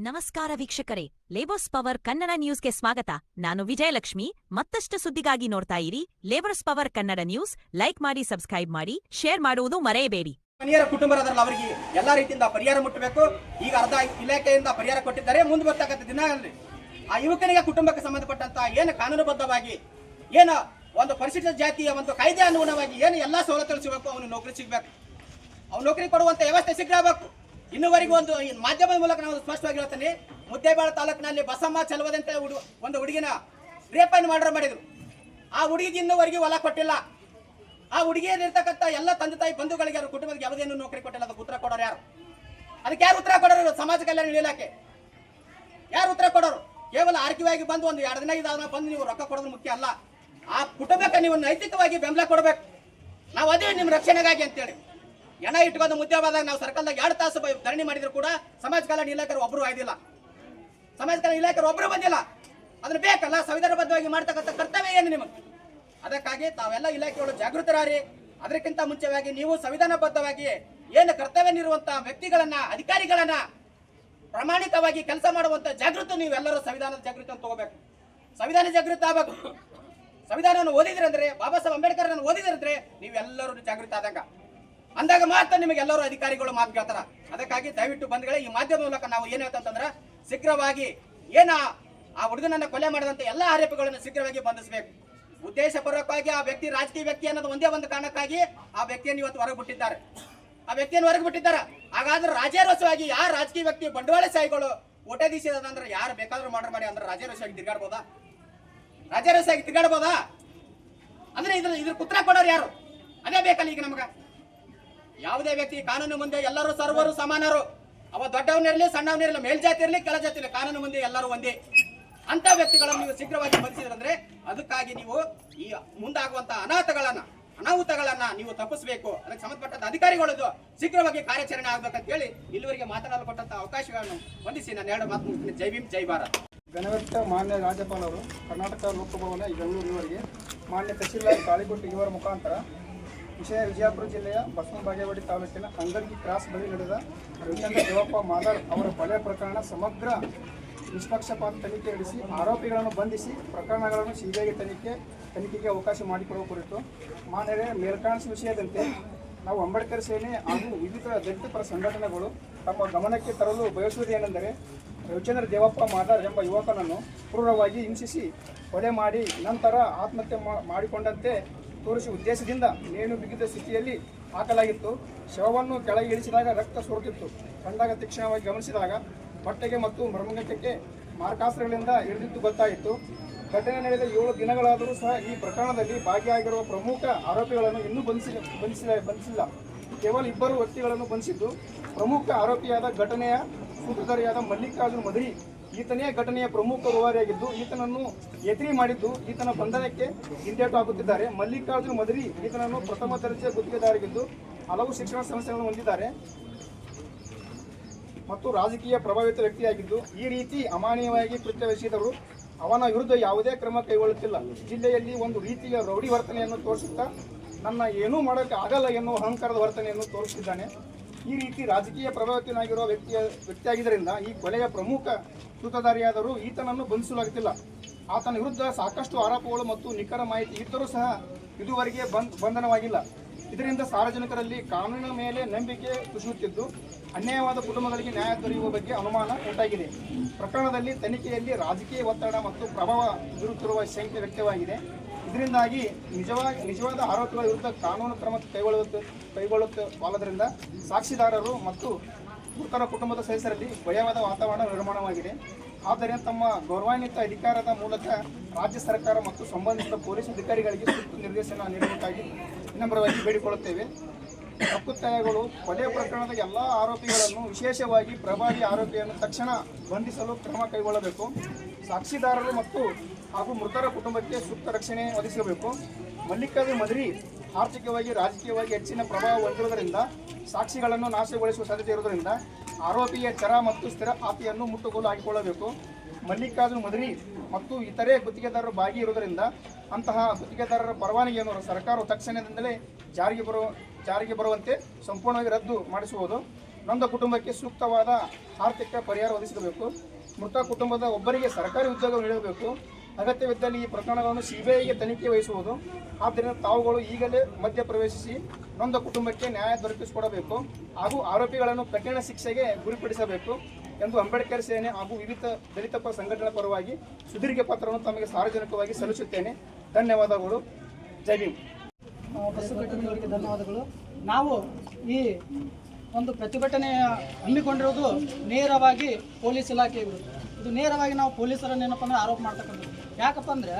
ನಮಸ್ಕಾರ ವೀಕ್ಷಕರೇ, labours power Kannada ನ್ಯೂಸ್ಗೆ ಸ್ವಾಗತ. ನಾನು ವಿಜಯಲಕ್ಷ್ಮಿ. ಮತ್ತಷ್ಟು ಸುದ್ದಿಗಾಗಿ ನೋಡ್ತಾ ಇರಿ labours power Kannada news. Like ಮಾಡಿ, ಸಬ್ಸ್ಕ್ರೈಬ್ ಮಾಡಿ, ಶೇರ್ ಮಾಡುವುದು ಮರೆಯಬೇಡಿ. ಮನೆಯರ ಕುಟುಂಬದವರಲ್ಲಿ ಅವರಿಗೆ ಎಲ್ಲಾ ರೀತಿಯಿಂದ ಪರಿಹಾರ ಮುಟ್ಟಬೇಕು. ಈಗ ಅರ್ಧ ಇಲಾಖೆಯಿಂದ ಪರಿಹಾರ ಕೊಟ್ಟಿದ್ದಾರೆ. ಮುಂದೆ ಬರ್ತಕ್ಕಂಥ ದಿನಗಳಲ್ಲಿ ಆ ಯುವಕನಿಗೆ ಕುಟುಂಬಕ್ಕೆ ಸಂಬಂಧಪಟ್ಟಂತ ಏನು ಕಾನೂನುಬದ್ಧವಾಗಿ ಏನು ಒಂದು ಪರಿಶಿಷ್ಟ ಜಾತಿಯ ಒಂದು ಕಾಯ್ದೆ ಅನುಗುಣವಾಗಿ ಏನು ಎಲ್ಲಾ ಸವಲತ್ತುಗಳು ಸಿಗಬೇಕು, ಅವನು ನೌಕರಿ ಸಿಗಬೇಕು. ಅವ್ನು ನೌಕರಿ ಕೊಡುವಂತ ವ್ಯವಸ್ಥೆ ಸಿಗಬೇಕು. ಇನ್ನುವರೆಗೂ ಒಂದು ಮಾಧ್ಯಮದ ಮೂಲಕ ನಾವು ಸ್ಪಷ್ಟವಾಗಿ ಹೇಳ್ತೀನಿ, ಮುದ್ದೇಬೇಳ ತಾಲೂಕಿನಲ್ಲಿ ಬಸಮ್ಮ ಚಲವದಂತ ಒಂದು ಹುಡುಗಿನ ರೇಪನ್ನು ಮಾಡಿದ್ರು. ಆ ಹುಡುಗಿಗೆ ಇನ್ನುವರೆಗೂ ಹೊಲ ಕೊಟ್ಟಿಲ್ಲ. ಆ ಹುಡುಗಿಯಲ್ಲಿರ್ತಕ್ಕಂಥ ಎಲ್ಲ ತಂದೆ ತಾಯಿ ಬಂಧುಗಳಿಗೆ ಅವ್ರ ಕುಟುಂಬಕ್ಕೆ ಯಾವುದೇನು ನೌಕರಿ ಕೊಟ್ಟಿಲ್ಲ. ಅದಕ್ಕೆ ಉತ್ತರ ಕೊಡೋರು ಯಾರು? ಅದಕ್ಕೆ ಯಾರು ಉತ್ತರ ಕೊಡೋರು? ಸಮಾಜ ಕಲ್ಯಾಣ ಇಲಾಖೆ ಯಾರು ಉತ್ತರ ಕೊಡೋರು? ಕೇವಲ ಆರ್ಥಿಕವಾಗಿ ಬಂದು ಒಂದು 2 ದಿನ ಇದಾದ ಬಂದು ನೀವು ರೊಕ್ಕ ಕೊಡೋದು ಮುಖ್ಯ ಅಲ್ಲ. ಆ ಕುಟುಂಬಕ್ಕೆ ನೀವು ನೈತಿಕವಾಗಿ ಬೆಂಬಲ ಕೊಡಬೇಕು. ನಾವು ಅದೇ ನಿಮ್ಮ ರಕ್ಷಣೆಗಾಗಿ ಅಂತೇಳಿ ಎಣ ಇಟ್ಕೊಂಡು ಮುದ್ದೆ ನಾವು ಸರ್ಕಾರದಾಗ 2 ತಾಸು ಧರಣಿ ಮಾಡಿದ್ರು ಕೂಡ ಸಮಾಜ ಕಲ್ಯಾಣ ಇಲಾಖೆ ಒಬ್ಬರು ಆಯ್ದಿಲ್ಲ. ಸಮಾಜ ಕಲ್ಯಾಣ ಇಲಾಖೆ ಒಬ್ಬರು ಬಂದಿಲ್ಲ. ಅದನ್ನ ಬೇಕಲ್ಲ, ಸಂವಿಧಾನಬದ್ಧವಾಗಿ ಮಾಡ್ತಕ್ಕಂಥ ಕರ್ತವ್ಯ ಏನು ನಿಮಗೆ? ಅದಕ್ಕಾಗಿ ತಾವೆಲ್ಲ ಇಲಾಖೆಗಳು ಜಾಗೃತರಾರಿ. ಅದಕ್ಕಿಂತ ಮುಂಚೆವಾಗಿ ನೀವು ಸಂವಿಧಾನಬದ್ಧವಾಗಿ ಏನು ಕರ್ತವ್ಯ ನೀಡುವಂತಹ ವ್ಯಕ್ತಿಗಳನ್ನ, ಅಧಿಕಾರಿಗಳನ್ನ ಪ್ರಾಮಾಣಿಕವಾಗಿ ಕೆಲಸ ಮಾಡುವಂತ ಜಾಗೃತಿ ನೀವೆಲ್ಲರೂ ಸಂವಿಧಾನದ ಜಾಗೃತಿ ಅಂತ ತಗೋಬೇಕು. ಸಂವಿಧಾನ ಜಾಗೃತಿ ಆಗಬೇಕು. ಸಂವಿಧಾನವನ್ನು ಓದಿದ್ರೆ ಅಂದ್ರೆ, ಬಾಬಾ ಸಾಹೇಬ್ ಅಂಬೇಡ್ಕರ್ ಓದಿದ್ರೆ ನೀವೆಲ್ಲರೂ ಜಾಗೃತಿ ಅಂದಾಗ ಮಾತ್ರ ನಿಮಗೆಲ್ಲರೂ ಅಧಿಕಾರಿಗಳು ಮಾತು ಕೇಳ್ತಾರ. ಅದಕ್ಕಾಗಿ ದಯವಿಟ್ಟು ಬಂಧುಗಳೇ, ಈ ಮಾಧ್ಯಮದ ಮೂಲಕ ನಾವು ಏನ್ ಹೇಳ್ತಂತಂದ್ರೆ, ಶೀಘ್ರವಾಗಿ ಏನ ಆ ಹುಡುಗನನ್ನ ಕೊಲೆ ಮಾಡಿದಂತ ಎಲ್ಲಾ ಆರೋಪಿಗಳನ್ನು ಶೀಘ್ರವಾಗಿ ಬಂಧಿಸಬೇಕು. ಉದ್ದೇಶಪೂರ್ವಕವಾಗಿ ಆ ವ್ಯಕ್ತಿ ರಾಜಕೀಯ ವ್ಯಕ್ತಿ ಅನ್ನೋದು ಒಂದೇ ಒಂದು ಕಾರಣಕ್ಕಾಗಿ ಆ ವ್ಯಕ್ತಿಯನ್ನು ಇವತ್ತು ಹೊರಗೆ ಬಿಟ್ಟಿದ್ದಾರೆ. ಹಾಗಾದ್ರೆ ರಾಜಾರೋಷವಾಗಿ ಯಾರು ರಾಜಕೀಯ ವ್ಯಕ್ತಿ ಬಂಡವಾಳ ಶಾಹಿಗಳು ಓಟದೀಸಿದಂದ್ರೆ ಯಾರು ಬೇಕಾದ್ರೂ ಮಾಡಿ ಅಂದ್ರೆ ರಾಜಾರೋಷವಾಗಿ ತಿರ್ಗಾಡ್ಬೋದಾ? ಅಂದ್ರೆ ಇದ್ರ ಉತ್ತರ ಕೊಡೋರು ಯಾರು? ಅದೇ ಬೇಕಲ್ಲ ಈಗ ನಮಗ. ಯಾವುದೇ ವ್ಯಕ್ತಿ ಕಾನೂನು ಮುಂದೆ ಎಲ್ಲರೂ ಸರ್ವರು ಸಮಾನರು. ಅವ ದೊಡ್ಡವನಿರಲಿ ಸಣ್ಣವನಿರಲಿ, ಮೇಲ್ಜಾತಿ ಇರಲಿ ಕೆಳಜಾತಿ ಇರಲಿ, ಕಾನೂನು ಮುಂದೆ ಎಲ್ಲರೂ ಒಂದೇ. ಅಂತ ವ್ಯಕ್ತಿಗಳನ್ನು ನೀವು ಶೀಘ್ರವಾಗಿ ಬಂಧಿಸಿದ್ರಂದ್ರೆ ಅದಕ್ಕಾಗಿ ನೀವು ಈ ಮುಂದಾಗುವಂತಹ ಅನಾಹುತಗಳನ್ನ ನೀವು ತಪ್ಪಿಸಬೇಕು. ಅದಕ್ಕೆ ಸಂಬಂಧಪಟ್ಟ ಅಧಿಕಾರಿಗಳದ್ದು ಶೀಘ್ರವಾಗಿ ಕಾರ್ಯಾಚರಣೆ ಆಗ್ಬೇಕಂತ ಹೇಳಿ ಇಲ್ಲಿವರೆಗೆ ಮಾತನಾಡಲು ಕೊಟ್ಟಂತಹ ಅವಕಾಶಗಳನ್ನು ಹೊಂದಿಸಿ ನಾನು 2 ಮಾತು ಮುಗಿಸ್ತೀನಿ. ಜೈ ಭೀಮ್, ಜೈ ಭಾರತ್. ಘನವೆತ್ತ ಮಾನ್ಯ ರಾಜ್ಯಪಾಲರು ಕರ್ನಾಟಕ ಲೋಕಭವನ ಬೆಂಗಳೂರಿನವರಿಗೆ ಮಾನ್ಯ ತಹಶೀಲ್ದಾರ್ ಕಾಳಿಗೊಟ್ಟಿ ಇವರ ಮುಖಾಂತರ ವಿಜಯಪುರ ಜಿಲ್ಲೆಯ ಬಸವ ಬಾಗೇವಾಡಿ ತಾಲೂಕಿನ ಅಂಗಡಿ ಕ್ರಾಸ್ ಬಳಿ ನಡೆದ ರವಿಚಂದ್ರ ದೇವಪ್ಪ ಮಾದರ್ ಅವರ ಕೊಲೆ ಪ್ರಕರಣ ಸಮಗ್ರ ನಿಷ್ಪಕ್ಷಪಾತ ತನಿಖೆ ನಡೆಸಿ ಆರೋಪಿಗಳನ್ನು ಬಂಧಿಸಿ ಪ್ರಕರಣಗಳನ್ನು ಸಿಬಿಐಗೆ ತನಿಖೆಗೆ ಅವಕಾಶ ಮಾಡಿಕೊಡುವ ಕುರಿತು ಮಾನ್ಯರೇ, ಮೇಲ್ಕಾಣಿಸುವ ವಿಷಯದಂತೆ ನಾವು ಅಂಬೇಡ್ಕರ್ ಸೇನೆ ಹಾಗೂ ವಿವಿಧ ದಲಿತ ಪರ ಸಂಘಟನೆಗಳು ತಮ್ಮ ಗಮನಕ್ಕೆ ತರಲು ಬಯಸುವುದೇನೆಂದರೆ, ರವಿಚಂದ್ರ ದೇವಪ್ಪ ಮಾದರ್ ಎಂಬ ಯುವಕನನ್ನು ಕ್ರೂರವಾಗಿ ಹಿಂಸಿಸಿ ಕೊಲೆ ಮಾಡಿ ನಂತರ ಆತ್ಮಹತ್ಯೆ ಮಾಡಿಕೊಂಡಂತೆ ತೋರಿಸಿ ಉದ್ದೇಶದಿಂದ ನೇಣು ಬಿಗಿದ ಸ್ಥಿತಿಯಲ್ಲಿ ಹಾಕಲಾಗಿತ್ತು. ಶವವನ್ನು ಕೆಳಗೆ ಇಳಿಸಿದಾಗ ರಕ್ತ ಸೋರುತ್ತಿತ್ತು. ಕಂಡಾಗ ತೀಕ್ಷ್ಣವಾಗಿ ಗಮನಿಸಿದಾಗ ಹೊಟ್ಟೆಗೆ ಮತ್ತು ಮರ್ಮಂಗಕ್ಕೆ ಮಾರಕಾಸ್ತ್ರಗಳಿಂದ ಹಿಡಿದಿದ್ದು ಗೊತ್ತಾಯಿತು. ಘಟನೆ ನಡೆದ 7 ದಿನಗಳಾದರೂ ಸಹ ಈ ಪ್ರಕರಣದಲ್ಲಿ ಭಾಗಿಯಾಗಿರುವ ಪ್ರಮುಖ ಆರೋಪಿಗಳನ್ನು ಇನ್ನೂ ಬಂಧಿಸಿಲ್ಲ. ಕೇವಲ 2 ವ್ಯಕ್ತಿಗಳನ್ನು ಬಂಧಿಸಿದ್ದು. ಪ್ರಮುಖ ಆರೋಪಿಯಾದ ಘಟನೆಯ ಸೂತ್ರಧಾರಿಯಾದ ಮಲ್ಲಿಕಾರ್ಜುನ್ ಮದರಿ ಈತನೇ ಘಟನೆಯ ಪ್ರಮುಖ ರೂವಾರಿಯಾಗಿದ್ದು ಈತನನ್ನು ಎತ್ರಿ ಮಾಡಿದ್ದು ಈತನ ಬಂಧನಕ್ಕೆ ಹಿಂದೇಟು ಹಾಕುತ್ತಿದ್ದಾರೆ. ಮಲ್ಲಿಕಾರ್ಜುನ್ ಮದರಿ ಈತನನ್ನು ಪ್ರಥಮ ದರ್ಜೆ ಗುತ್ತಿಗೆದಾರರಾಗಿದ್ದು ಹಲವು ಶಿಕ್ಷಣ ಸಂಸ್ಥೆಗಳನ್ನು ಹೊಂದಿದ್ದಾರೆ ಮತ್ತು ರಾಜಕೀಯ ಪ್ರಭಾವಿತ ವ್ಯಕ್ತಿಯಾಗಿದ್ದು ಈ ರೀತಿ ಅಮಾನವೀಯವಾಗಿ ಕೃತ್ಯವೆಸಗಿದವರು ಅವನ ವಿರುದ್ಧ ಯಾವುದೇ ಕ್ರಮ ಕೈಗೊಳ್ಳುತ್ತಿಲ್ಲ. ಜಿಲ್ಲೆಯಲ್ಲಿ ಒಂದು ರೀತಿಯ ರೌಡಿ ವರ್ತನೆಯನ್ನು ತೋರಿಸುತ್ತಾ ನನ್ನ ಏನೂ ಮಾಡೋಕ್ಕೆ ಆಗಲ್ಲ ಎನ್ನುವ ಅಹಂಕಾರದ ವರ್ತನೆಯನ್ನು ತೋರಿಸುತ್ತಿದ್ದಾನೆ. ಈ ರೀತಿ ರಾಜಕೀಯ ಪ್ರಭಾವಿತನಾಗಿರುವ ವ್ಯಕ್ತಿಯಾಗಿದ್ದರಿಂದ ಈ ಕೊಲೆಯ ಪ್ರಮುಖ ಸೂತ್ರಧಾರಿಯಾದರೂ ಈತನನ್ನು ಬಂಧಿಸಲಾಗುತ್ತಿಲ್ಲ. ಆತನ ವಿರುದ್ಧ ಸಾಕಷ್ಟು ಆರೋಪಗಳು ಮತ್ತು ನಿಖರ ಮಾಹಿತಿ ಇದ್ದರೂ ಸಹ ಇದುವರೆಗೆ ಬಂಧನವಾಗಿಲ್ಲ. ಇದರಿಂದ ಸಾರ್ವಜನಿಕರಲ್ಲಿ ಕಾನೂನಿನ ಮೇಲೆ ನಂಬಿಕೆ ಕುಸಿಯುತ್ತಿದ್ದು ಅನ್ಯಾಯವಾದ ಕುಟುಂಬಗಳಿಗೆ ನ್ಯಾಯ ದೊರೆಯುವ ಬಗ್ಗೆ ಅನುಮಾನ ಉಂಟಾಗಿದೆ. ಪ್ರಕರಣದಲ್ಲಿ ತನಿಖೆಯಲ್ಲಿ ರಾಜಕೀಯ ಒತ್ತಡ ಮತ್ತು ಪ್ರಭಾವ ಬೀರುತ್ತಿರುವ ಶಂಕೆ ವ್ಯಕ್ತವಾಗಿದೆ. ಇದರಿಂದಾಗಿ ನಿಜವಾದ ಆರೋಪಿಗಳ ವಿರುದ್ಧ ಕಾನೂನು ಕ್ರಮ ಕೈಗೊಳ್ಳುತ್ತವಾದ್ದರಿಂದ ಸಾಕ್ಷಿದಾರರು ಮತ್ತು ಮೃತರ ಕುಟುಂಬದ ಸದಸ್ಯರಲ್ಲಿ ಭಯವಾದ ವಾತಾವರಣ ನಿರ್ಮಾಣವಾಗಿದೆ. ಆದ್ದರಿಂದ ತಮ್ಮ ಗೌರವಾನ್ವಿತ ಅಧಿಕಾರದ ಮೂಲಕ ರಾಜ್ಯ ಸರ್ಕಾರ ಮತ್ತು ಸಂಬಂಧಿಸಿದ ಪೊಲೀಸ್ ಅಧಿಕಾರಿಗಳಿಗೆ ಸೂಕ್ತ ನಿರ್ದೇಶನ ನೀಡಬೇಕಾಗಿ ವಿನಮ್ರವಾಗಿ ಬೇಡಿಕೊಳ್ಳುತ್ತೇವೆ. ಒಕ್ಕೂಟಗಳು ಕೊಲೆ ಪ್ರಕರಣದ ಎಲ್ಲ ಆರೋಪಿಗಳನ್ನು, ವಿಶೇಷವಾಗಿ ಪ್ರಭಾವಿ ಆರೋಪಿಯನ್ನು ತಕ್ಷಣ ಬಂಧಿಸಲು ಕ್ರಮ ಕೈಗೊಳ್ಳಬೇಕು. ಸಾಕ್ಷಿದಾರರು ಮತ್ತು ಹಾಗೂ ಮೃತರ ಕುಟುಂಬಕ್ಕೆ ಸೂಕ್ತ ರಕ್ಷಣೆ ಒದಗಿಸಬೇಕು. ಮಲ್ಲಿಕಾರ್ಜುನ್ ಮದರಿ ಆರ್ಥಿಕವಾಗಿ ರಾಜಕೀಯವಾಗಿ ಹೆಚ್ಚಿನ ಪ್ರಭಾವ ಹೊಂದಿರುವುದರಿಂದ ಸಾಕ್ಷಿಗಳನ್ನು ನಾಶಗೊಳಿಸುವ ಸಾಧ್ಯತೆ ಇರುವುದರಿಂದ ಆರೋಪಿಯ ಚರ ಮತ್ತು ಸ್ಥಿರ ಆಸ್ತಿಯನ್ನು ಮುಟ್ಟುಗೋಲು ಹಾಕಿಕೊಳ್ಳಬೇಕು. ಮಲ್ಲಿಕಾರ್ಜುನ್ ಮದರಿ ಮತ್ತು ಇತರೆ ಗುತ್ತಿಗೆದಾರರು ಭಾಗಿ ಇರುವುದರಿಂದ ಅಂತಹ ಗುತ್ತಿಗೆದಾರರ ಪರವಾನಗಿಯನ್ನು ಸರ್ಕಾರವು ತಕ್ಷಣದಿಂದಲೇ ಜಾರಿಗೆ ಬರುವಂತೆ ಸಂಪೂರ್ಣವಾಗಿ ರದ್ದು ಮಾಡಿಸುವುದು. ನೊಂದ ಕುಟುಂಬಕ್ಕೆ ಸೂಕ್ತವಾದ ಆರ್ಥಿಕ ಪರಿಹಾರ ಒದಗಿಸಬೇಕು. ಮೃತ ಕುಟುಂಬದ ಒಬ್ಬರಿಗೆ ಸರ್ಕಾರಿ ಉದ್ಯೋಗ ನೀಡಬೇಕು. ಅಗತ್ಯವಿದ್ದಲ್ಲಿ ಈ ಪ್ರಕರಣಗಳನ್ನು ಸಿಬಿಐಗೆ ತನಿಖೆ ವಹಿಸುವುದು. ಆದ್ದರಿಂದ ತಾವುಗಳು ಈಗಲೇ ಮಧ್ಯಪ್ರವೇಶಿಸಿ ನೊಂದ ಕುಟುಂಬಕ್ಕೆ ನ್ಯಾಯ ದೊರಕಿಸಿಕೊಡಬೇಕು ಹಾಗೂ ಆರೋಪಿಗಳನ್ನು ಕಠಿಣ ಶಿಕ್ಷೆಗೆ ಗುರಿಪಡಿಸಬೇಕು ಎಂದು ಅಂಬೇಡ್ಕರ್ ಸೇನೆ ಹಾಗೂ ವಿವಿಧ ದಲಿತ ಸಂಘಟನೆಗಳ ಪರವಾಗಿ ಸುದೀರ್ಘ ಪತ್ರವನ್ನು ತಮಗೆ ಸಾರ್ವಜನಿಕವಾಗಿ ಸಲ್ಲಿಸುತ್ತೇನೆ. ಧನ್ಯವಾದಗಳು. ಜೈ ಭೀಮ್. ಬಸವಘಟನೆಯವರಿಗೆ ಧನ್ಯವಾದಗಳು. ನಾವು ಈ ಒಂದು ಪ್ರತಿಭಟನೆ ಹಮ್ಮಿಕೊಂಡಿರೋದು ನೇರವಾಗಿ ಪೊಲೀಸ್ ಇಲಾಖೆ ವಿರುದ್ಧ. ಇದು ನೇರವಾಗಿ ನಾವು ಪೊಲೀಸರನ್ನು ಏನಪ್ಪ ಅಂದ್ರೆ ಆರೋಪ ಮಾಡ್ತಕ್ಕಂಥದ್ದು. ಯಾಕಪ್ಪ ಅಂದರೆ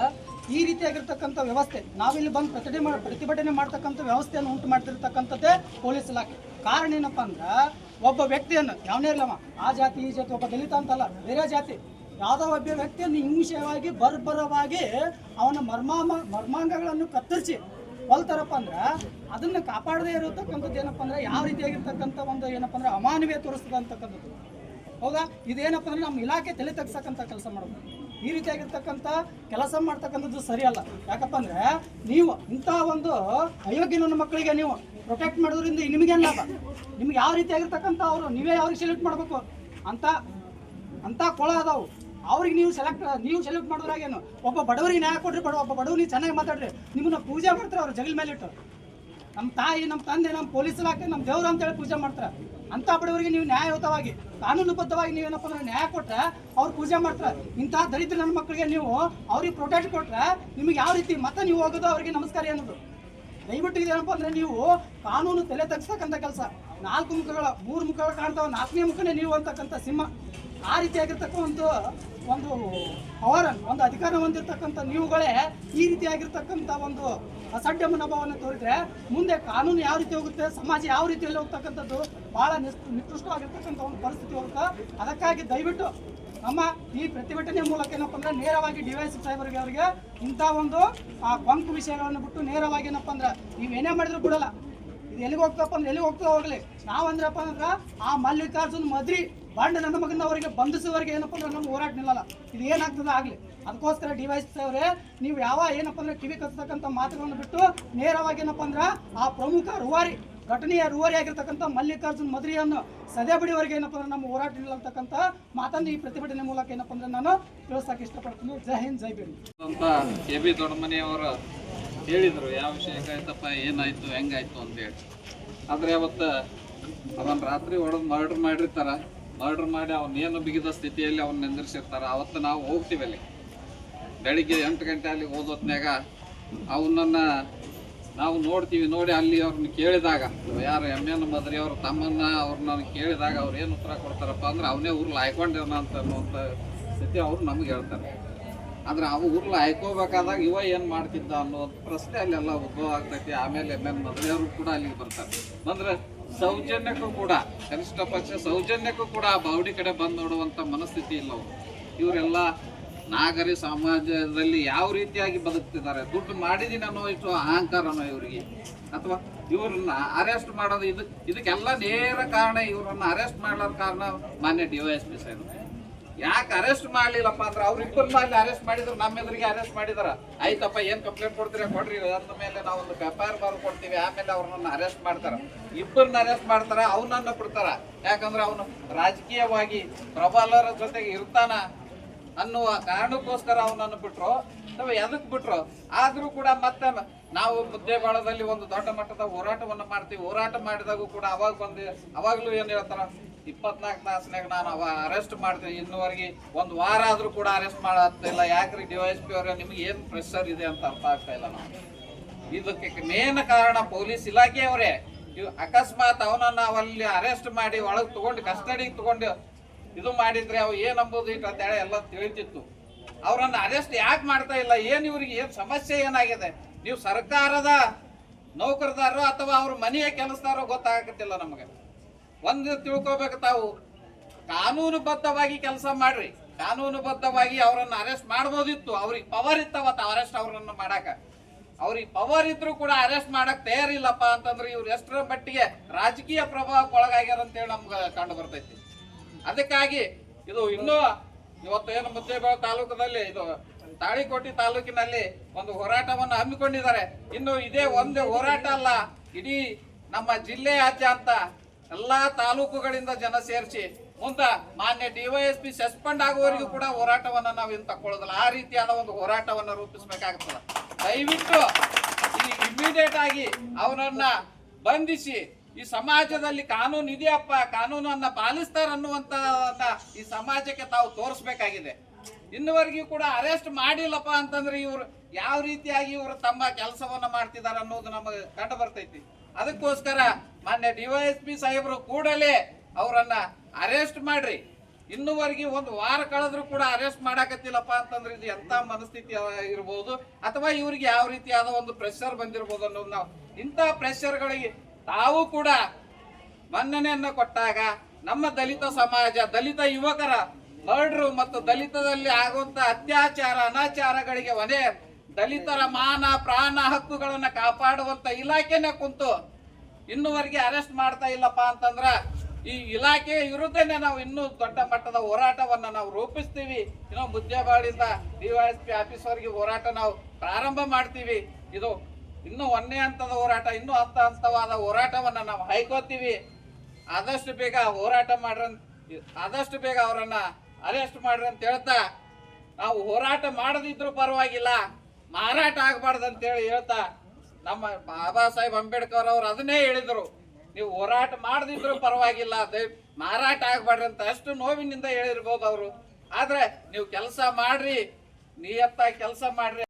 ಈ ರೀತಿಯಾಗಿರ್ತಕ್ಕಂಥ ವ್ಯವಸ್ಥೆ ನಾವಿಲ್ಲಿ ಬಂದು ಪ್ರತಿಭಟನೆ ಮಾಡ್ತಕ್ಕಂಥ ವ್ಯವಸ್ಥೆಯನ್ನು ಉಂಟು ಮಾಡ್ತಿರ್ತಕ್ಕಂಥದ್ದೇ ಪೊಲೀಸ್ ಇಲಾಖೆ. ಕಾರಣ ಏನಪ್ಪ ಅಂದ್ರೆ ಒಬ್ಬ ವ್ಯಕ್ತಿಯನ್ನು ಯಾವನೇ ಇರಲವ, ಆ ಜಾತಿ ಈ ಜಾತಿ, ಒಬ್ಬ ದಲಿತ ಅಂತಲ್ಲ, ಬೇರೆ ಜಾತಿ ಯಾವುದೋ ಒಬ್ಬ ವ್ಯಕ್ತಿಯನ್ನು ಹಿಂಸೆಯಾಗಿ ಬರ್ಬರವಾಗಿ ಅವನ ಮರ್ಮಾಂಗಗಳನ್ನು ಕತ್ತರಿಸಿ ಹೊಲ್ತಾರಪ್ಪ ಅಂದ್ರೆ ಅದನ್ನು ಕಾಪಾಡದೇ ಇರತಕ್ಕಂಥದ್ದು ಏನಪ್ಪ ಅಂದ್ರೆ ಯಾವ ರೀತಿಯಾಗಿರ್ತಕ್ಕಂಥ ಒಂದು ಏನಪ್ಪ ಅಂದ್ರೆ ಅಮಾನವೀಯ ತೋರಿಸ್ತದೆ ಅಂತಕ್ಕಂಥದ್ದು. ಹೌದಾ? ಇದೇನಪ್ಪ ಅಂದ್ರೆ ನಮ್ಮ ಇಲಾಖೆ ತಲೆ ತಗ್ಸಕ್ಕಂಥ ಕೆಲಸ ಮಾಡೋದು. ಈ ರೀತಿಯಾಗಿರ್ತಕ್ಕಂಥ ಕೆಲಸ ಮಾಡ್ತಕ್ಕಂಥದ್ದು ಸರಿಯಲ್ಲ. ಯಾಕಪ್ಪ ಅಂದ್ರೆ ನೀವು ಇಂಥ ಒಂದು ಅಯೋಗ್ಯ ನನ್ನ ಮಕ್ಕಳಿಗೆ ನೀವು ಪ್ರೊಟೆಕ್ಟ್ ಮಾಡೋದ್ರಿಂದ ನಿಮಗೇನು ಲಾಭ? ನಿಮ್ಗೆ ಯಾವ ರೀತಿಯಾಗಿರ್ತಕ್ಕಂಥ ಅವರು ನೀವೇ ಯಾವ್ರಿಗೆ ಸೆಲೆಕ್ಟ್ ಮಾಡಬೇಕು ಅಂತ ಕೊಳ ಅದಾವು. ಅವ್ರಿಗೆ ನೀವು ಸೆಲೆಕ್ಟ್ ಮಾಡೋದ್ರಾಗೇನು? ಒಬ್ಬ ಬಡವರಿಗೆ ನ್ಯಾಯ ಕೊಡ್ರಿ, ಒಬ್ಬ ಬಡವರಿಗೆ ಚೆನ್ನಾಗಿ ಮಾತಾಡ್ರಿ, ನಿಮ್ಮನ್ನ ಪೂಜೆ ಮಾಡ್ತಾರೆ ಅವ್ರು ಜಗಲ್ ಮೇಲೆ ಇಟ್ಟು. ನಮ್ಮ ತಾಯಿ, ನಮ್ಮ ತಂದೆ, ನಮ್ಮ ಪೊಲೀಸ್ ಇಲಾಖೆ, ನಮ್ಮ ದೇವರು ಅಂತೇಳಿ ಪೂಜೆ ಮಾಡ್ತಾರೆ. ಅಂಥ ಬಡವರಿಗೆ ನೀವು ನ್ಯಾಯಯುತವಾಗಿ ಕಾನೂನುಬದ್ಧವಾಗಿ ನೀವೇನಪ್ಪ ಅಂದ್ರೆ ನ್ಯಾಯ ಕೊಟ್ಟರೆ ಅವ್ರು ಪೂಜೆ ಮಾಡ್ತಾರೆ. ಇಂಥ ದಲಿತ ನನ್ನ ಮಕ್ಕಳಿಗೆ ನೀವು ಅವ್ರಿಗೆ ಪ್ರೊಟೆಕ್ಟ್ ಕೊಟ್ಟರೆ ನಿಮಗೆ ಯಾವ ರೀತಿ ಮತ್ತೆ ನೀವು ಹೋಗೋದು ಅವ್ರಿಗೆ ನಮಸ್ಕಾರ ಅನ್ನೋದು. ದಯವಿಟ್ಟು ಇದೇನಪ್ಪ ಅಂದರೆ ನೀವು ಕಾನೂನು ತಲೆ ತಗ್ಸತಕ್ಕಂಥ ಕೆಲಸ. 4 ಮುಖಗಳ 3 ಮುಖಗಳು ಕಾಣ್ತಾವೆ, 4ನೇ ಮುಖನೇ ನೀವು ಅಂತಕ್ಕಂಥ ಸಿಂಹ. ಆ ರೀತಿಯಾಗಿರ್ತಕ್ಕ ಒಂದು ಪವರ್, ಒಂದು ಅಧಿಕಾರ ಹೊಂದಿರತಕ್ಕಂಥ ನೀವುಗಳೇ ಈ ರೀತಿಯಾಗಿರ್ತಕ್ಕಂಥ ಒಂದು ಅಸಡ್ಡ ಮನೋಭಾವವನ್ನು ತೋರಿದ್ರೆ ಮುಂದೆ ಕಾನೂನು ಯಾವ ರೀತಿ ಹೋಗುತ್ತೆ, ಸಮಾಜ ಯಾವ ರೀತಿಯಲ್ಲಿ ಹೋಗ್ತಕ್ಕಂಥದ್ದು ಭಾಳ ನಿಕೃಷ್ಟವಾಗಿರ್ತಕ್ಕಂಥ ಒಂದು ಪರಿಸ್ಥಿತಿ ಹೋಗುತ್ತೆ. ಅದಕ್ಕಾಗಿ ದಯವಿಟ್ಟು ನಮ್ಮ ಈ ಪ್ರತಿಭಟನೆ ಮೂಲಕ ಏನಪ್ಪ ಅಂದ್ರೆ ನೇರವಾಗಿ ಡಿವೈಎಸ್ಪಿ ಸಾಹೇಬರಿಗೆ ಅವರಿಗೆ ಇಂಥ ಒಂದು ಕೊಂಕು ವಿಷಯಗಳನ್ನು ಬಿಟ್ಟು ನೇರವಾಗಿ ಏನಪ್ಪ ಅಂದ್ರೆ ನೀವೇನೇ ಮಾಡಿದ್ರು ಬಿಡಲ್ಲ. ಇದು ಎಲ್ಲಿಗೆ ಹೋಗ್ತಪ್ಪ ಅಂದ್ರೆ ಎಲ್ಲಿಗೆ ಹೋಗ್ತಾ ಹೋಗಲಿ. ನಾವಂದ್ರಪ್ಪ ಅಂದ್ರೆ ಆ ಮಲ್ಲಿಕಾರ್ಜುನ್ ಮದ್ರಿ ಬಂಡ ನನ್ನ ಮಗನ ಅವರಿಗೆ ಬಂಧಿಸುವವರೆಗೆ ಏನಪ್ಪ ಅಂದ್ರೆ ನಮ್ಮ ಹೋರಾಟ ನಿಲ್ಲಲ್ಲ. ಇದು ಏನಾಗ್ತದೆ ಆಗಲಿ. ಅದಕ್ಕೋಸ್ಕರ ಡಿವೈಎಸ್ಪಿ ಅವರೇ ನೀವು ಏನಪ್ಪ ಅಂದ್ರೆ ಕಿವಿ ಕತ್ತತಕ್ಕಂಥ ಮಾತುಗಳನ್ನು ಬಿಟ್ಟು ನೇರವಾಗಿ ಏನಪ್ಪ ಅಂದ್ರೆ ಆ ಪ್ರಮುಖ ಘಟನೆಯ ರೂವಾರಿ ಆಗಿರ್ತಕ್ಕಂಥ ಮಲ್ಲಿಕಾರ್ಜುನ್ ಮದ್ರಿಯನ್ನು ಸದೆ ಬಡಿವರೆಗೆ ಏನಪ್ಪ ಅಂದ್ರೆ ನಮ್ಮ ಹೋರಾಟ ನಿಲ್ಲತಕ್ಕಂಥ ಮಾತನ್ನು ಈ ಪ್ರತಿಭಟನೆ ಮೂಲಕ ಏನಪ್ಪ ಅಂದ್ರೆ ನಾನು ತಿಳಿಸಕ್ಕೆ ಇಷ್ಟಪಡ್ತೀನಿ. ಜೈ ಹಿಂದ್, ಜೈ ಭೀಮ್ ಅಂತ ಕೆ.ಬಿ. ದೊಡ್ಡಮನೆಯವರು ಹೇಳಿದರು ಯಾವ ವಿಷಯಕ್ಕಾಯ್ತಪ್ಪ, ಏನಾಯ್ತು, ಹೆಂಗಾಯ್ತು ಅಂತೇಳಿ. ಆದರೆ ಅವತ್ತು ಅವನ ರಾತ್ರಿ ಹೊಡೆದು ಮರ್ಡರ್ ಮಾಡಿರ್ತಾರೆ. ಮರ್ಡರ್ ಮಾಡಿ ಅವನೇನು ಬಿಗಿದ ಸ್ಥಿತಿಯಲ್ಲಿ ಅವನ್ನ ನಿಂದಿರ್ಸಿರ್ತಾರೆ. ಅವತ್ತು ನಾವು ಹೋಗ್ತೀವಿ ಅಲ್ಲಿ ಬೆಳಿಗ್ಗೆ 8 ಗಂಟೆ ಅಲ್ಲಿ ಓದೋತ್ನಾಗ ಅವನನ್ನು ನಾವು ನೋಡ್ತೀವಿ. ನೋಡಿ ಅಲ್ಲಿ ಅವ್ರನ್ನ ಕೇಳಿದಾಗ, ಯಾರು ಎಮ್.ಎನ್. ಮದ್ರಿ ಅವ್ರ ತಮ್ಮನ್ನ ಅವ್ರನ್ನ ಕೇಳಿದಾಗ ಅವ್ರು ಏನು ಉತ್ತರ ಕೊಡ್ತಾರಪ್ಪ ಅಂದ್ರೆ ಅವನೇ ಊರ್ಲ ಹಾಯ್ಕೊಂಡಿರೋಣ ಅಂತ ಅನ್ನುವಂಥ ಸ್ಥಿತಿ ಅವ್ರು ನಮ್ಗೆ ಹೇಳ್ತಾರೆ. ಆದರೆ ಅವು ಊರ್ಲ ಹಾಯ್ಕೋಬೇಕಾದಾಗ ಇವ ಏನು ಮಾಡ್ತಿದ್ದ ಅನ್ನೋ ಪ್ರಶ್ನೆ ಅಲ್ಲೆಲ್ಲ ಉದ್ಭವ ಆಗ್ತೈತಿ. ಆಮೇಲೆ ಎಮ್.ಎನ್. ಮದ್ರಿ ಅವರು ಕೂಡ ಅಲ್ಲಿಗೆ ಬರ್ತಾರೆ. ಅಂದ್ರೆ ಸೌಜನ್ಯಕ್ಕೂ ಕೂಡ, ಕನಿಷ್ಠ ಪಕ್ಷ ಸೌಜನ್ಯಕ್ಕೂ ಕೂಡ ಆ ಬಾವಡಿ ಕಡೆ ಬಂದು ನೋಡುವಂಥ ಮನಸ್ಥಿತಿ ಇಲ್ಲ ಅವರು. ಇವರೆಲ್ಲ ನಾಗರಿಕ ಸಮಾಜದಲ್ಲಿ ಯಾವ ರೀತಿಯಾಗಿ ಬದುಕ್ತಿದ್ದಾರೆ, ದುಡ್ಡು ಮಾಡಿದೀನಿ ಅನ್ನೋ ಇಷ್ಟು ಅಹಂಕಾರನೋ ಇವರಿಗೆ, ಅಥವಾ ಇವ್ರನ್ನ ಅರೆಸ್ಟ್ ಮಾಡೋದು ಇದಕ್ಕೆಲ್ಲ ನೇರ ಕಾರಣ. ಇವರನ್ನ ಅರೆಸ್ಟ್ ಮಾಡಲಾರ ಕಾರಣ ಮಾನ್ಯ ಡಿವೈಎಸ್ಪಿ ಸಾಹೇಬ್. ಯಾಕೆ ಅರೆಸ್ಟ್ ಮಾಡಲಿಲ್ಲಪ್ಪ ಅಂದ್ರೆ ಅವ್ರಿಬ್ಬರನ್ನ ಅಲ್ಲಿ ಅರೆಸ್ಟ್ ಮಾಡಿದ್ರು, ನಮ್ಮ ಎದುರಿಗೆ ಅರೆಸ್ಟ್ ಮಾಡಿದಾರ. ಆಯ್ತಪ್ಪ, ಏನು ಕಂಪ್ಲೇಂಟ್ ಕೊಡ್ತೀರಾ ಕೊಡ್ರಿ, ಅಂದ ಮೇಲೆ ನಾವು ಒಂದು FIR ಬರೆದು ಕೊಡ್ತೀವಿ. ಆಮೇಲೆ ಅವ್ರನ್ನ ಅರೆಸ್ಟ್ ಮಾಡ್ತಾರ, ಇಬ್ಬರನ್ನ ಅರೆಸ್ಟ್ ಮಾಡ್ತಾರ, ಅವನನ್ನ ಬಿಡ್ತಾರ. ಯಾಕಂದ್ರೆ ಅವನು ರಾಜಕೀಯವಾಗಿ ಪ್ರಬಲರ ಜೊತೆಗೆ ಇರ್ತಾನ ಅನ್ನುವ ಕಾರಣಕ್ಕೋಸ್ಕರ ಅವನನ್ನು ಬಿಟ್ರು. ಅಥವಾ ಎದಕ್ ಬಿಟ್ರು? ಆದ್ರೂ ಕೂಡ ಮತ್ತೆ ನಾವು ಮುದ್ದೇಬಾಳದಲ್ಲಿ ಒಂದು ದೊಡ್ಡ ಮಟ್ಟದ ಹೋರಾಟವನ್ನು ಮಾಡ್ತೀವಿ. ಹೋರಾಟ ಮಾಡಿದಾಗೂ ಕೂಡ ಅವಾಗಲೂ ಏನು ಹೇಳ್ತಾರ, 24 ತಾಸಿನಾಗ ನಾನು ಅರೆಸ್ಟ್ ಮಾಡ್ತೀನಿ, ಇನ್ನುವರೆಗೆ 1 ವಾರ ಆದ್ರೂ ಕೂಡ ಅರೆಸ್ಟ್ ಮಾಡತ್ತಿಲ್ಲ. ಯಾಕ್ರಿ ಡಿವೈಎಸ್ಪಿ ಅವರೇ, ನಿಮ್ಗೆ ಏನು ಪ್ರೆಷರ್ ಇದೆ ಅಂತ ಅರ್ಥ ಆಗ್ತಾ ಇಲ್ಲ ನಾವು. ಇದಕ್ಕೆ ಮೇನ್ ಕಾರಣ ಪೊಲೀಸ್ ಇಲಾಖೆಯವರೇ. ಅಕಸ್ಮಾತ್ ಅವನನ್ನ ಅಲ್ಲಿ ಅರೆಸ್ಟ್ ಮಾಡಿ ಒಳಗೆ ತಗೊಂಡು ಕಸ್ಟಡಿಗೆ ತಗೊಂಡು ಇದು ಮಾಡಿದ್ರೆ ಅವು ಏನಂಬೋದು ಅಂತೇಳಿ ಎಲ್ಲ ತಿಳಿತಿತ್ತು. ಅವರನ್ನು ಅರೆಸ್ಟ್ ಯಾಕೆ ಮಾಡ್ತಾ ಇಲ್ಲ? ಏನು ಇವ್ರಿಗೆ ಏನು ಸಮಸ್ಯೆ ಏನಾಗಿದೆ? ನೀವು ಸರ್ಕಾರದ ನೌಕರದಾರೋ ಅಥವಾ ಅವ್ರ ಮನೆಯ ಕೆಲಸದಾರೋ ಗೊತ್ತಾಗತ್ತಿಲ್ಲ ನಮಗೆ. ಒಂದು ತಿಳ್ಕೊಬೇಕು, ತಾವು ಕಾನೂನುಬದ್ಧವಾಗಿ ಕೆಲಸ ಮಾಡ್ರಿ. ಕಾನೂನುಬದ್ಧವಾಗಿ ಅವರನ್ನು ಅರೆಸ್ಟ್ ಮಾಡ್ಬೋದಿತ್ತು. ಅವ್ರಿಗೆ ಪವರ್ ಇತ್ತವತ್ತ ಅರೆಸ್ಟ್ ಅವರನ್ನು ಮಾಡಾಕ. ಅವ್ರಿಗೆ ಪವರ್ ಇದ್ರು ಕೂಡ ಅರೆಸ್ಟ್ ಮಾಡಕ್ ತಯಾರಿಲ್ಲಪ್ಪ ಅಂತಂದ್ರೆ ಇವ್ರು ಎಷ್ಟರ ಮಟ್ಟಿಗೆ ರಾಜಕೀಯ ಪ್ರಭಾವಕ್ಕೆ ಒಳಗಾಗ್ಯಾರ ಅಂತೇಳಿ ನಮ್ಗೆ ಕಂಡು ಬರ್ತೈತಿ. ಅದಕ್ಕಾಗಿ ಇದು ಇನ್ನೂ ಇವತ್ತು ಏನು ಮುದ್ದೇಬೇಳೆ ತಾಲೂಕದಲ್ಲಿ, ಇದು ತಾಳಿಕೋಟೆ ತಾಲೂಕಿನಲ್ಲಿ ಒಂದು ಹೋರಾಟವನ್ನು ಹಮ್ಮಿಕೊಂಡಿದ್ದಾರೆ. ಇನ್ನು ಇದೇ ಒಂದು ಹೋರಾಟ ಅಲ್ಲ, ಇಡೀ ನಮ್ಮ ಜಿಲ್ಲೆಯಾದ್ಯಂತ ಎಲ್ಲಾ ತಾಲೂಕುಗಳಿಂದ ಜನ ಸೇರಿಸಿ ಮುಂದ ಮಾನ್ಯ ಡಿವೈಎಸ್ಪಿ ಸಸ್ಪೆಂಡ್ ಆಗುವವರೆಗೂ ಕೂಡ ಹೋರಾಟವನ್ನ ನಾವು ಇನ್ನು ತಕ್ಕೊಳ್ಳೋದಿಲ್ಲ. ಆ ರೀತಿಯಾದ ಒಂದು ಹೋರಾಟವನ್ನ ರೂಪಿಸಬೇಕಾಗ್ತದೆ. ದಯವಿಟ್ಟು ಈ ಇಮಿಡಿಯೇಟ್ ಆಗಿ ಅವನನ್ನ ಬಂಧಿಸಿ, ಈ ಸಮಾಜದಲ್ಲಿ ಕಾನೂನು ಇದೆಯಪ್ಪ, ಕಾನೂನನ್ನ ಪಾಲಿಸ್ತಾರ ಅನ್ನುವಂತ ಈ ಸಮಾಜಕ್ಕೆ ತಾವು ತೋರಿಸ್ಬೇಕಾಗಿದೆ. ಇನ್ನುವರೆಗೂ ಕೂಡ ಅರೆಸ್ಟ್ ಮಾಡಿಲ್ಲಪ್ಪ ಅಂತಂದ್ರೆ ಇವ್ರು ಯಾವ ರೀತಿಯಾಗಿ ಇವರು ತಮ್ಮ ಕೆಲಸವನ್ನ ಮಾಡ್ತಿದಾರ ಅನ್ನೋದು ನಮಗೆ ಕಂಡು ಬರ್ತೈತಿ. ಅದಕ್ಕೋಸ್ಕರ ಮಾನ್ಯ ಡಿವೈಎಸ್ಪಿ ಸಾಹೇಬರು ಕೂಡಲೇ ಅವರನ್ನ ಅರೆಸ್ಟ್ ಮಾಡ್ರಿ. ಇನ್ನುವರೆಗೆ ಒಂದು ವಾರ ಕಳೆದ್ರು ಕೂಡ ಅರೆಸ್ಟ್ ಮಾಡಾಕತ್ತಿಲ್ಲಪ್ಪ ಅಂತಂದ್ರೆ ಇದು ಎಂತ ಮನಸ್ಥಿತಿ ಇರ್ಬೋದು, ಅಥವಾ ಇವ್ರಿಗೆ ಯಾವ ರೀತಿಯಾದ ಒಂದು ಪ್ರೆಷರ್ ಬಂದಿರ್ಬೋದು ಅನ್ನೋದು ನಾವು ಇಂಥ ಪ್ರೆಷರ್ಗಳಿಗೆ ತಾವು ಕೂಡ ಮನ್ನಣೆಯನ್ನು ಕೊಟ್ಟಾಗ ನಮ್ಮ ದಲಿತ ಸಮಾಜ, ದಲಿತ ಯುವಕರ ಮರ್ಡ್ರು ಮತ್ತು ದಲಿತದಲ್ಲಿ ಆಗುವಂತ ಅತ್ಯಾಚಾರ ಅನಾಚಾರಗಳಿಗೆ ಒನೆ ದಲಿತರ ಮಾನ ಪ್ರಾಣ ಹಕ್ಕುಗಳನ್ನ ಕಾಪಾಡುವಂತ ಇಲಾಖೆನ ಕುಂತು ಇನ್ನುವರೆಗೆ ಅರೆಸ್ಟ್ ಮಾಡ್ತಾ ಇಲ್ಲಪ್ಪ ಅಂತಂದ್ರ ಈ ಇಲಾಖೆಯ ವಿರುದ್ಧನೇ ನಾವು ಇನ್ನೂ ದೊಡ್ಡ ಮಟ್ಟದ ಹೋರಾಟವನ್ನ ನಾವು ರೂಪಿಸ್ತೀವಿ. ಇನ್ನೂ ಮುದ್ದೇಬಾಳಿಂದ ಡಿವೈಎಸ್ಪಿ ಆಫೀಸ್ ವರೆಗೆ ಹೋರಾಟ ನಾವು ಪ್ರಾರಂಭ ಮಾಡ್ತೀವಿ. ಇದು ಇನ್ನೂ ಒಂದೇ ಹಂತದ ಹೋರಾಟ, ಇನ್ನೂ ಹಂತವಾದ ಹೋರಾಟವನ್ನ ನಾವು ಹೈಕೋತೀವಿ. ಆದಷ್ಟು ಬೇಗ ಹೋರಾಟ ಮಾಡ್ರಿ, ಆದಷ್ಟು ಬೇಗ ಅವರನ್ನ ಅರೆಸ್ಟ್ ಮಾಡ್ರಿ ಅಂತ ಹೇಳ್ತಾ, ನಾವು ಹೋರಾಟ ಮಾಡದಿದ್ರು ಪರವಾಗಿಲ್ಲ, ಮಾರಾಟ ಆಗಬಾರ್ದು ಅಂತೇಳಿ ಹೇಳ್ತಾ, ನಮ್ಮ ಬಾಬಾ ಸಾಹೇಬ್ ಅಂಬೇಡ್ಕರ್ ಅವರು ಅದನ್ನೇ ಹೇಳಿದ್ರು, ನೀವು ಹೋರಾಟ ಮಾಡದಿದ್ರು ಪರವಾಗಿಲ್ಲ, ಮಾರಾಟ ಆಗಬಾರ್ದು ಅಂತ. ಅಷ್ಟು ನೋವಿನಿಂದ ಹೇಳಿರ್ಬೋದು ಅವರು. ಆದ್ರೆ ನೀವು ಕೆಲಸ ಮಾಡ್ರಿ, ನಿಯತ್ತಾಗಿ ಕೆಲಸ ಮಾಡ್ರಿ.